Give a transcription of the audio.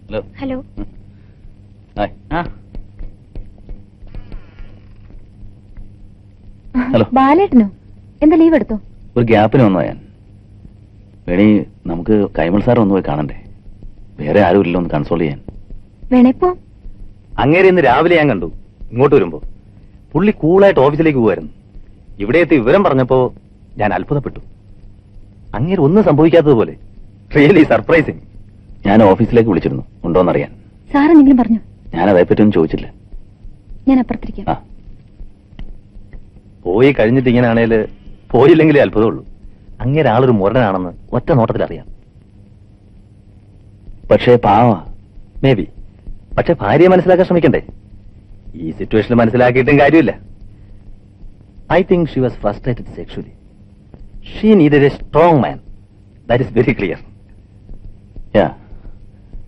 Hello. Hello. Hello. ബാലേട്ടനോ? എന്താ leave എടുത്തോ? ഒരു ഗ്യാപ്പിന് വന്നോ ഞാൻ. വേണി നമുക്ക് കൈമൾ സാർ ഒന്ന് പോയി കാണണ്ടേ? വേറെ ആരും ഇല്ലല്ലോ ഒന്ന് കൺസോൾ ചെയ്യാൻ. വേണേപ്പോ? അങ്ങേരെ ഇന്ന് രാവിലെ ഞാൻ കണ്ടു. ഇങ്ങോട്ട് വരുമ്പോ പുള്ളി കൂളായിട്ട് ഓഫീസിലേക്ക് പോകുമായിരുന്നു. ഇവിടെ എത്തി വിവരം പറഞ്ഞപ്പോ ഞാൻ അത്ഭുതപ്പെട്ടു. അങ്ങേര് ഒന്നും സംഭവിക്കാത്തതുപോലെ. Really surprising. ഞാൻ ഓഫീസിലേക്ക് വിളിച്ചിരുന്നു, ഉണ്ടോന്നറിയാൻ. സാർ എന്തെങ്കിലും പറഞ്ഞു? ഞാൻ അതേപ്പറ്റിയൊന്നും ചോദിച്ചില്ല. ഞാൻ അപ്പുറത്തിരിക്കാം. പോയി കഴിഞ്ഞിട്ട് ഇങ്ങനെയാണേല് പോയില്ലെങ്കിലേ അത്ഭുതമുള്ളൂ. അങ്ങേരെ ആളൊരു മുരടനാണെന്ന് ഒറ്റ നോട്ടത്തിൽ അറിയാം. പക്ഷേ പാവ. May be. പക്ഷെ ഭാര്യയെ മനസ്സിലാക്കാൻ ശ്രമിക്കണ്ടേ? ഈ സിറ്റുവേഷൻ മനസ്സിലാക്കിയിട്ടും കാര്യമില്ല. I think she was frustrated sexually. She needed A strong man. That is very clear. Yeah.